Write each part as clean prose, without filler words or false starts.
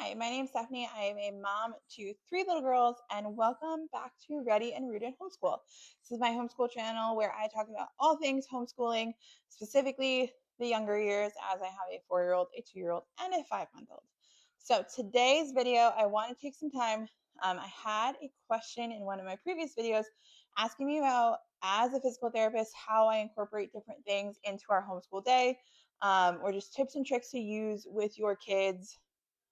Hi, my name's Stephanie. I am a mom to three little girls, and welcome back to Ready and Rooted Homeschool. This is my homeschool channel where I talk about all things homeschooling, specifically the younger years, as I have a 4-year-old, a 2-year-old, and a 5-month-old. So today's video, I want to take some time. I had a question in one of my previous videos asking me about, as a physical therapist, how I incorporate different things into our homeschool day, or just tips and tricks to use with your kids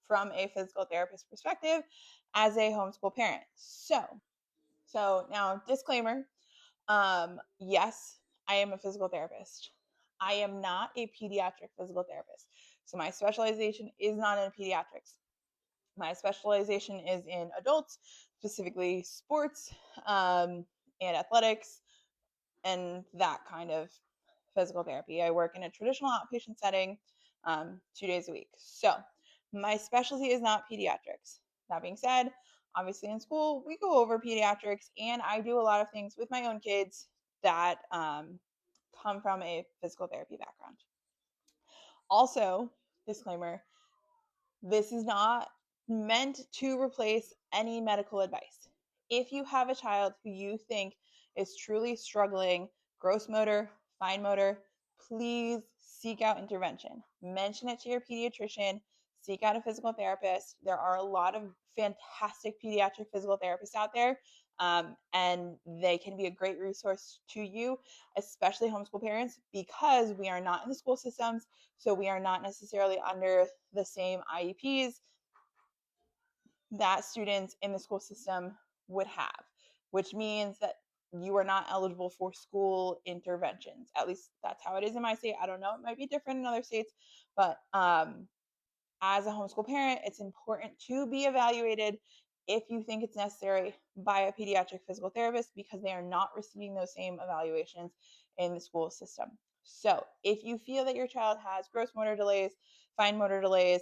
from a physical therapist perspective as a homeschool parent. So now disclaimer, yes, I am a physical therapist. I am not a pediatric physical therapist. So my specialization is not in pediatrics. My specialization is in adults, specifically sports, and athletics, and that kind of physical therapy. I work in a traditional outpatient setting 2 days a week. So my specialty is not pediatrics. That being said, obviously in school, we go over pediatrics, and I do a lot of things with my own kids that come from a physical therapy background. Also, disclaimer, this is not meant to replace any medical advice. If you have a child who you think is truly struggling, gross motor, fine motor, please seek out intervention. Mention it to your pediatrician, seek out a physical therapist. There are a lot of fantastic pediatric physical therapists out there, and they can be a great resource to you, especially homeschool parents, because we are not in the school systems, so we are not necessarily under the same IEPs that students in the school system would have, which means that you are not eligible for school interventions. At least that's how it is in my state. I don't know, it might be different in other states, but as a homeschool parent, it's important to be evaluated if you think it's necessary by a pediatric physical therapist, because they are not receiving those same evaluations in the school system. So if you feel that your child has gross motor delays, fine motor delays,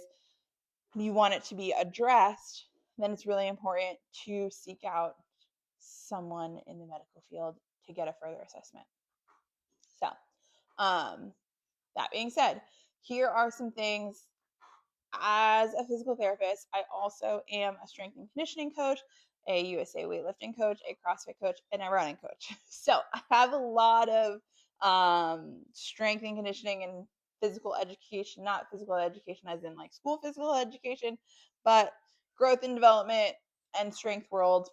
you want it to be addressed, then it's really important to seek out someone in the medical field to get a further assessment. So, that being said, here are some things. As a physical therapist, I also am a strength and conditioning coach, a USA weightlifting coach, a CrossFit coach, and a running coach. So I have a lot of strength and conditioning and physical education, not physical education as in like school physical education, but growth and development and strength world.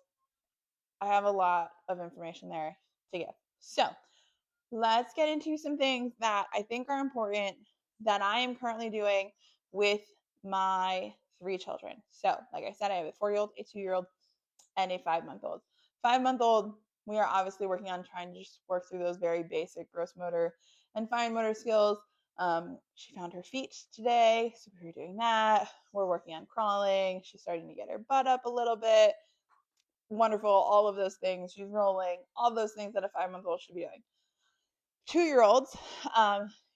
I have a lot of information there to give. So let's get into some things that I think are important that I am currently doing with my three children. So, like I said, I have a 4-year-old, a 2-year-old, and a 5-month-old. 5-month-old, we are obviously working on trying to just work through those very basic gross motor and fine motor skills. She found her feet today, so we were doing that. We're working on crawling. She's starting to get her butt up a little bit. Wonderful, all of those things. She's rolling, all those things that a 5-month-old should be doing. 2-year-olds,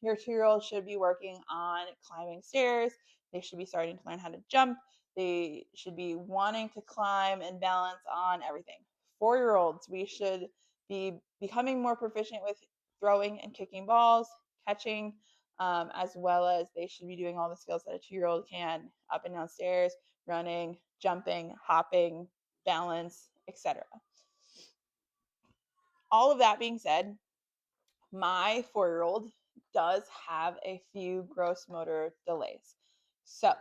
your 2-year-old should be working on climbing stairs. They should be starting to learn how to jump. They should be wanting to climb and balance on everything. 4-year-olds, we should be becoming more proficient with throwing and kicking balls, catching, as well as they should be doing all the skills that a 2-year-old can: up and down stairs, running, jumping, hopping, balance, etc. All of that being said, my 4-year-old does have a few gross motor delays. So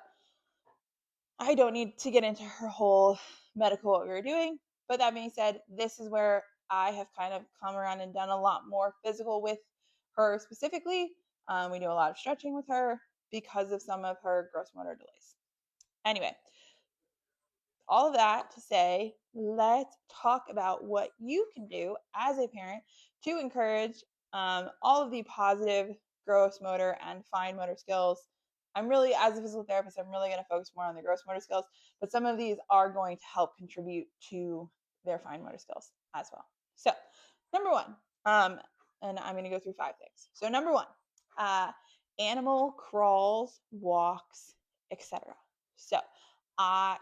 I don't need to get into her whole medical what we were doing. But that being said, this is where I have kind of come around and done a lot more physical with her specifically. We do a lot of stretching with her because of some of her gross motor delays. Anyway, all of that to say, let's talk about what you can do as a parent to encourage all of the positive gross motor and fine motor skills. I'm really, as a physical therapist, I'm really going to focus more on the gross motor skills, but some of these are going to help contribute to their fine motor skills as well. So, number one, and I'm going to go through 5 things. So, number one, animal crawls, walks, etc. So,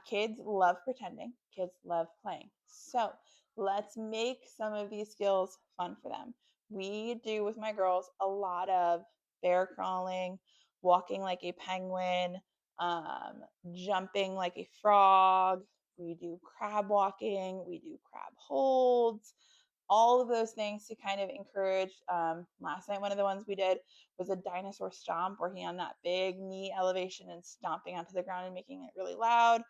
kids love pretending. Kids love playing. So let's make some of these skills fun for them. We do with my girls a lot of bear crawling, walking like a penguin, jumping like a frog. We do crab walking, we do crab holds, all of those things to kind of encourage. Last night, one of the ones we did was a dinosaur stomp, working on that big knee elevation and stomping onto the ground and making it really loud.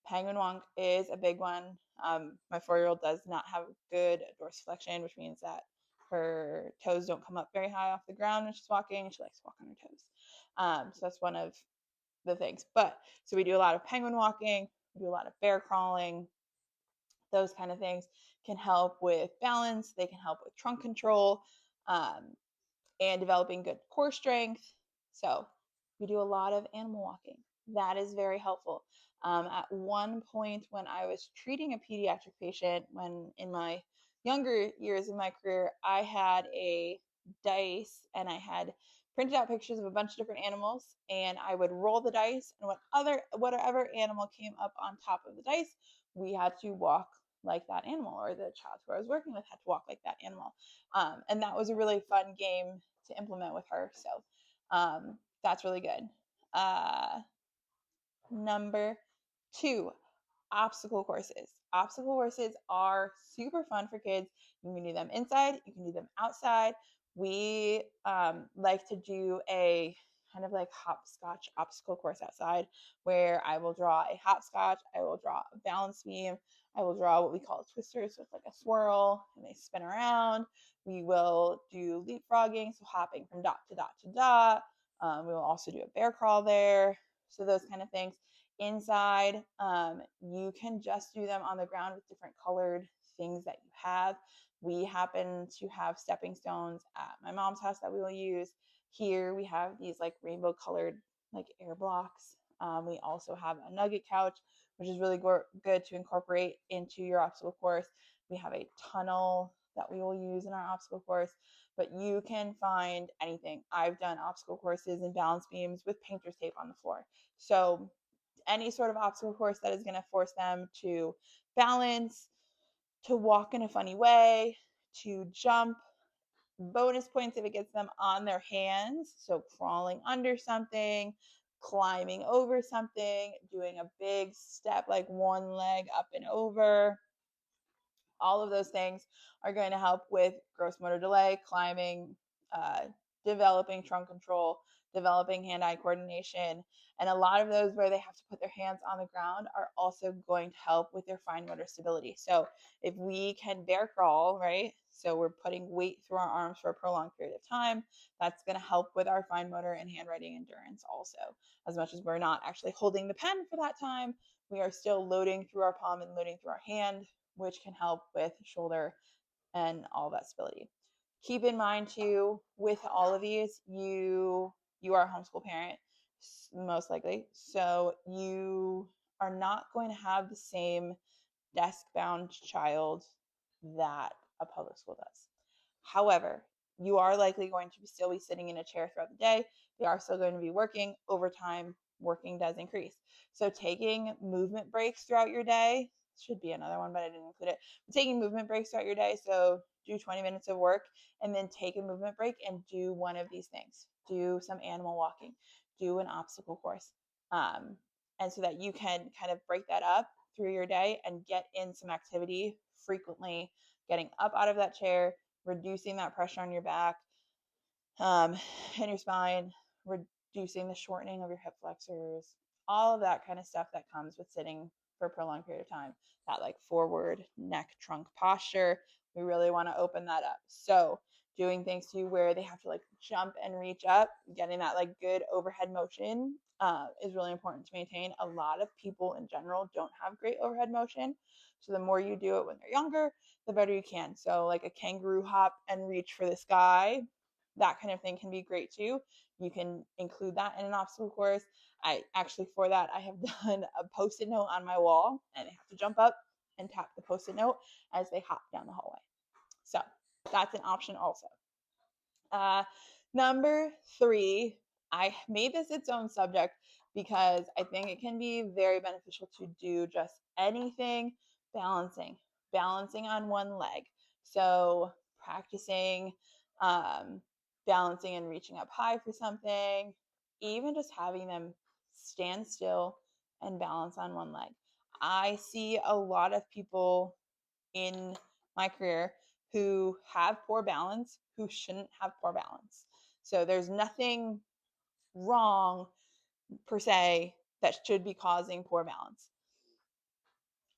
Penguin Wonk is a big one. My 4-year-old does not have good dorsiflexion, which means that her toes don't come up very high off the ground when she's walking. She likes to walk on her toes. So that's one of the things. But so we do a lot of penguin walking, we do a lot of bear crawling. Those kind of things can help with balance. They can help with trunk control. And developing good core strength. So we do a lot of animal walking. That is very helpful. At one point when I was treating a pediatric patient, when in my younger years of my career, I had a dice and I had printed out pictures of a bunch of different animals, and I would roll the dice, and whatever animal came up on top of the dice, we had to walk like that animal, or the child who I was working with had to walk like that animal. And that was a really fun game to implement with her. So that's really good. Number 2, obstacle courses. Obstacle courses are super fun for kids. You can do them inside, you can do them outside. We like to do a kind of like hopscotch obstacle course outside, where I will draw a hopscotch, I will draw a balance beam, I will draw what we call twisters, so it's like a swirl and they spin around. We will do leapfrogging, so hopping from dot to dot to dot. We will also do a bear crawl there. So those kind of things. Inside, you can just do them on the ground with different colored things that you have. We happen to have stepping stones at my mom's house that we will use. Here we have these like rainbow colored like air blocks. We also have a nugget couch, which is really good to incorporate into your obstacle course. We have a tunnel that we will use in our obstacle course, but you can find anything. I've done obstacle courses and balance beams with painter's tape on the floor. So any sort of obstacle course that is going to force them to balance, to walk in a funny way, to jump. Bonus points if it gets them on their hands, so crawling under something, climbing over something, doing a big step like one leg up and over. All of those things are going to help with gross motor delay, climbing, uh, developing trunk control, developing hand-eye coordination. And a lot of those where they have to put their hands on the ground are also going to help with their fine motor stability. So if we can bear crawl, right? So we're putting weight through our arms for a prolonged period of time. That's going to help with our fine motor and handwriting endurance also. As much as we're not actually holding the pen for that time, we are still loading through our palm and loading through our hand, which can help with shoulder and all that stability. Keep in mind too, with all of these, you are a homeschool parent, most likely. So you are not going to have the same desk-bound child that a public school does. However, you are likely going to still be sitting in a chair throughout the day. They are still going to be working. Over time, working does increase. So taking movement breaks throughout your day should be another one, but I didn't include it. Taking movement breaks throughout your day. So do 20 minutes of work and then take a movement break and do one of these things. Do some animal walking, do an obstacle course. And so that you can kind of break that up through your day and get in some activity frequently, getting up out of that chair, reducing that pressure on your back and your spine, reducing the shortening of your hip flexors, all of that kind of stuff that comes with sitting for a prolonged period of time. That like forward neck trunk posture, we really want to open that up. So doing things too where they have to like jump and reach up, getting that like good overhead motion is really important to maintain. A lot of people in general don't have great overhead motion. So the more you do it when they're younger, the better you can. So like a kangaroo hop and reach for the sky, that kind of thing can be great too. You can include that in an obstacle course. I actually, for that, I have done a post-it note on my wall, and they have to jump up and tap the post-it note as they hop down the hallway. So that's an option also. Number 3, I made this its own subject because I think it can be very beneficial to do just anything balancing on one leg. So practicing balancing and reaching up high for something, even just having them stand still and balance on one leg. I see a lot of people in my career who have poor balance who shouldn't have poor balance. So there's nothing wrong per se that should be causing poor balance,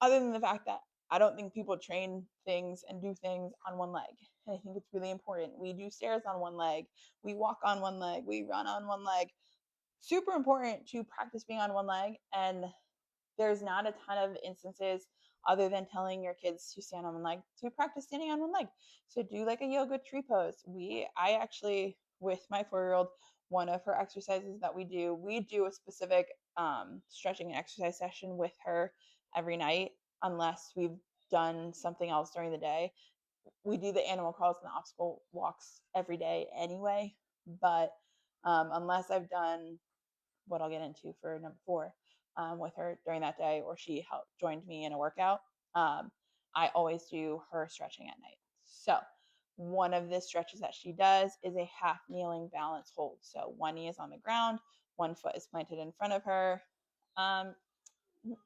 other than the fact that I don't think people train things and do things on one leg. And I think it's really important. We do stairs on one leg, we walk on one leg, we run on one leg. Super important to practice being on one leg. And there's not a ton of instances other than telling your kids to stand on one leg to practice standing on one leg. So do like a yoga tree pose. I actually, with my 4-year-old, one of her exercises that we do a specific stretching and exercise session with her every night, unless we've done something else during the day. We do the animal crawls and the obstacle walks every day anyway, but unless I've done what I'll get into for number 4 with her during that day, or she joined me in a workout. I always do her stretching at night. So one of the stretches that she does is a half kneeling balance hold. So one knee is on the ground, one foot is planted in front of her. Um,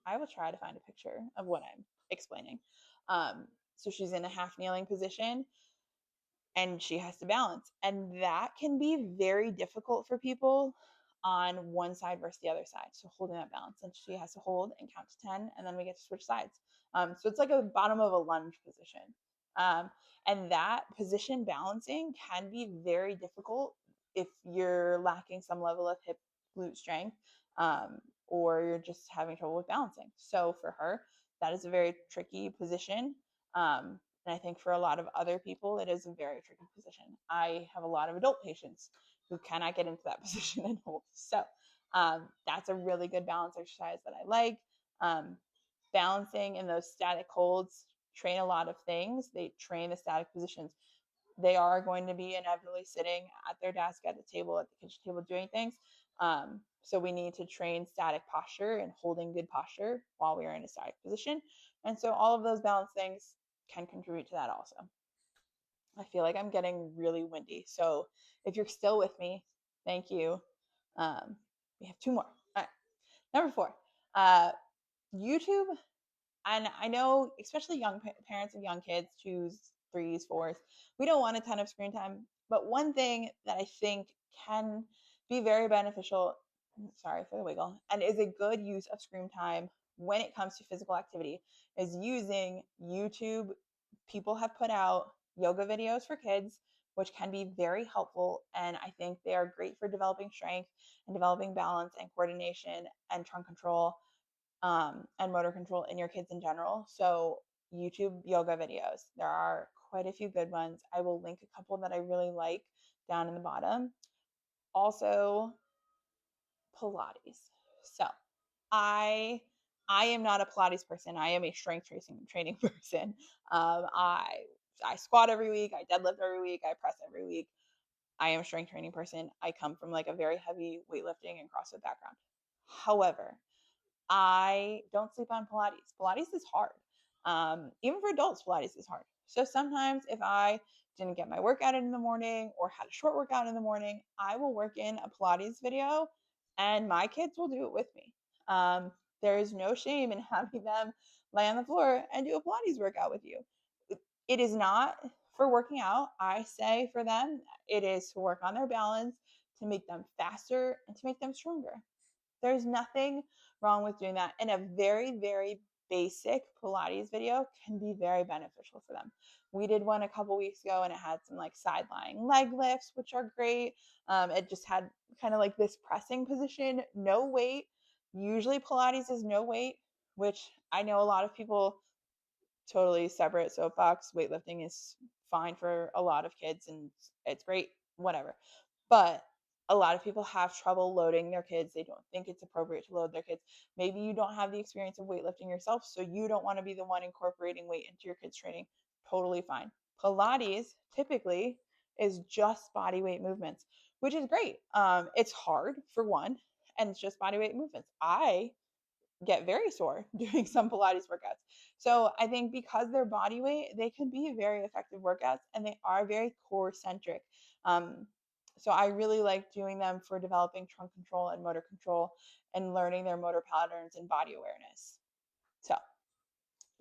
I will try to find a picture of what I'm explaining. So she's in a half kneeling position and she has to balance. And that can be very difficult for people on one side versus the other side. So holding that balance, and she has to hold and count to 10, and then we get to switch sides. So it's like a bottom of a lunge position. Um, and that position balancing can be very difficult if you're lacking some level of hip glute strength, or you're just having trouble with balancing. So for her, that is a very tricky position. And I think for a lot of other people, it is a very tricky position. I have a lot of adult patients who cannot get into that position and hold. So that's a really good balance exercise that I like. Um, Balancing in those static holds train a lot of things. They train the static positions. They are going to be inevitably sitting at their desk, at the table, at the kitchen table, doing things. So we need to train static posture and holding good posture while we are in a static position. And so all of those balance things can contribute to that also. I feel like I'm getting really windy. So if you're still with me, thank you. We have 2 more. All right. Number 4, uh, YouTube. And I know, especially young parents of young kids, 2s, 3s, 4s, we don't want a ton of screen time. But one thing that I think can be very beneficial, sorry for the wiggle, and is a good use of screen time when it comes to physical activity is using YouTube. People have put out yoga videos for kids, which can be very helpful. And I think they are great for developing strength and developing balance and coordination and trunk control, and motor control in your kids in general. So YouTube yoga videos, there are quite a few good ones. I will link a couple that I really like down in the bottom. Also, Pilates. So I I am not a Pilates person. I am a strength training person. I squat every week. I deadlift every week. I press every week. I am a strength training person. I come from like a very heavy weightlifting and CrossFit background. However, I don't sleep on Pilates. Pilates is hard. Even for adults, Pilates is hard. So sometimes if I didn't get my workout in the morning or had a short workout in the morning, I will work in a Pilates video and my kids will do it with me. There is no shame in having them lay on the floor and do a Pilates workout with you. It is not for working out. I say for them, it is to work on their balance, to make them faster, and to make them stronger. There's nothing wrong with doing that. And a very, very basic Pilates video can be very beneficial for them. We did one a couple weeks ago and it had some like side lying leg lifts, which are great. It just had kind of like this pressing position, no weight. Usually Pilates is no weight, which I know a lot of people totally separate soapbox. Weightlifting is fine for a lot of kids and it's great, whatever. But a lot of people have trouble loading their kids. They don't think it's appropriate to load their kids. Maybe you don't have the experience of weightlifting yourself, so you don't want to be the one incorporating weight into your kids' training. Totally fine. Pilates typically is just body weight movements, which is great. It's hard for one, and it's just body weight movements. I get very sore doing some Pilates workouts. So I think because they're body weight, they can be very effective workouts and they are very core centric. Um, So I really like doing them for developing trunk control and motor control and learning their motor patterns and body awareness. So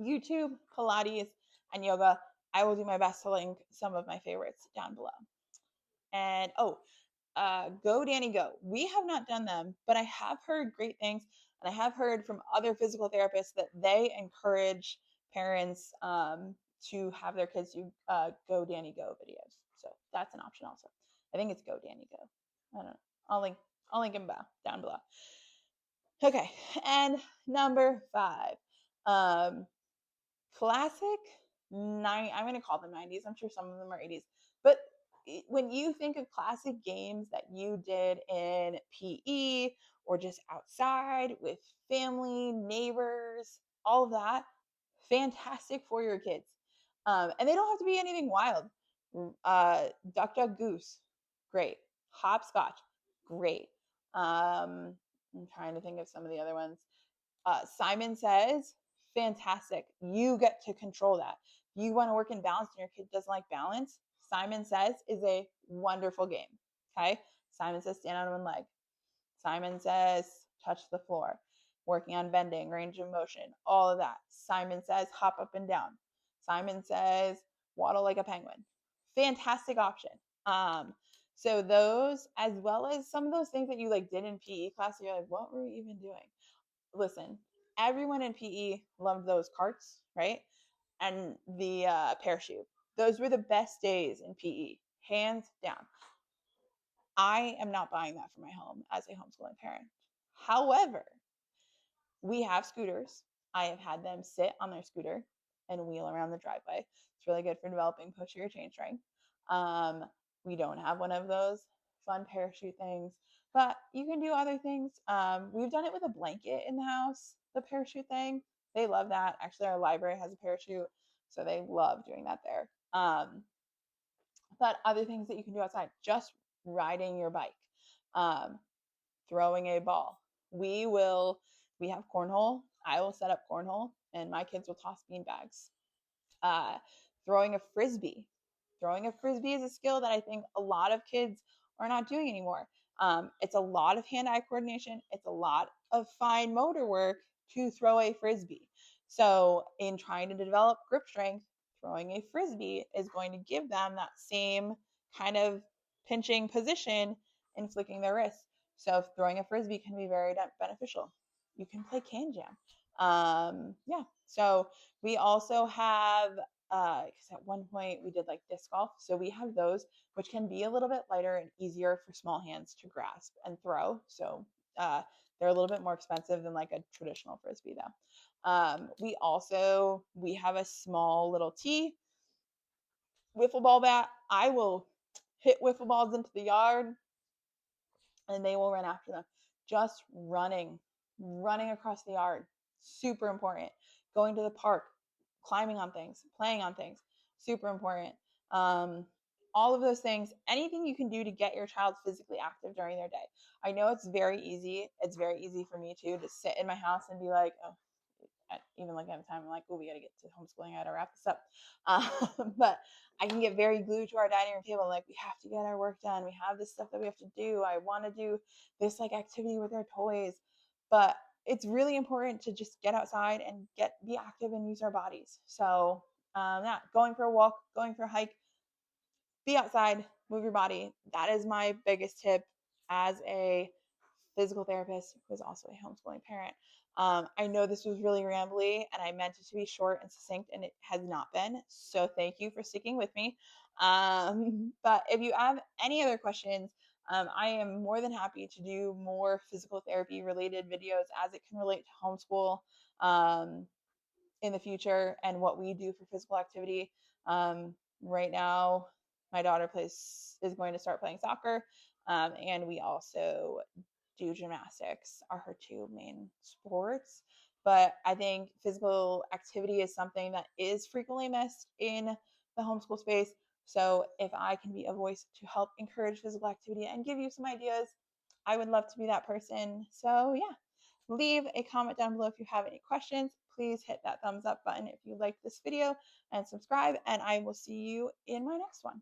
YouTube, Pilates, and yoga. I will do my best to link some of my favorites down below. And Go Danny Go. We have not done them, but I have heard great things, and I have heard from other physical therapists that they encourage parents to have their kids do Go Danny Go videos. So that's an option also. I think it's Go Danny Go. I don't know. I'll link. I'll link them down below. Okay, and number 5, um, classic I'm going to call them 90s. I'm sure some of them are 80s. But when you think of classic games that you did in PE or just outside with family, neighbors, all of that, fantastic for your kids. And they don't have to be anything wild. Duck, duck, goose, great. Hopscotch, great. I'm trying to think of some of the other ones. Simon Says, fantastic. You get to control that. If you want to work in balance and your kid doesn't like balance, Simon Says is a wonderful game. Okay. Simon Says, stand on one leg. Simon Says, touch the floor. Working on bending, range of motion, all of that. Simon Says, hop up and down. Simon Says, waddle like a penguin. Fantastic option. So those, as well as some of those things that you like did in PE class, you're like, what were we even doing? Listen, everyone in PE loved those carts, right? And the parachute. Those were the best days in PE, hands down. I am not buying that for my home as a homeschooling parent. However, we have scooters. I have had them sit on their scooter and wheel around the driveway. It's really good for developing posterior chain strength. We don't have one of those fun parachute things, but you can do other things. We've done it with a blanket in the house, the parachute thing. They love that. Actually, our library has a parachute, so they love doing that there. But other things that you can do outside, just riding your bike, um, throwing a ball. We have cornhole. I will set up cornhole and my kids will toss bean bags. Uh, Throwing a frisbee. Throwing a frisbee is a skill that I think a lot of kids are not doing anymore. It's a lot of hand-eye coordination. It's a lot of fine motor work to throw a frisbee. So in trying to develop grip strength, throwing a frisbee is going to give them that same kind of pinching position and flicking their wrists. So throwing a frisbee can be very beneficial. You can play can jam. Yeah. So we also have because at one point we did like disc golf. So we have those, which can be a little bit lighter and easier for small hands to grasp and throw. So they're a little bit more expensive than like a traditional frisbee, though. We have a small little tee wiffle ball bat. I will hit wiffle balls into the yard and they will run after them. Just running across the yard, super important. Going to the park, climbing on things, playing on things, super important. All of those things, anything you can do to get your child physically active during their day. I know it's very easy. It's very easy for me too to sit in my house and be like, oh, even like at the time, I'm like, oh, we got to get to homeschooling. I got to wrap this up. But I can get very glued to our dining room table. Like, we have to get our work done. We have this stuff that we have to do. I want to do this like activity with our toys. But it's really important to just get outside and be active and use our bodies. So, yeah, going for a walk, going for a hike, be outside, move your body. That is my biggest tip as a physical therapist who is also a homeschooling parent. I know this was really rambly and I meant it to be short and succinct, and it has not been. So thank you for sticking with me. But if you have any other questions, I am more than happy to do more physical therapy related videos as it can relate to homeschool in the future and what we do for physical activity. Right now, my daughter is going to start playing soccer, and we also do gymnastics are her two main sports. But I think physical activity is something that is frequently missed in the homeschool space. So if I can be a voice to help encourage physical activity and give you some ideas, I would love to be that person. So yeah, leave a comment down below if you have any questions. Please hit that thumbs up button if you liked this video and subscribe, and I will see you in my next one.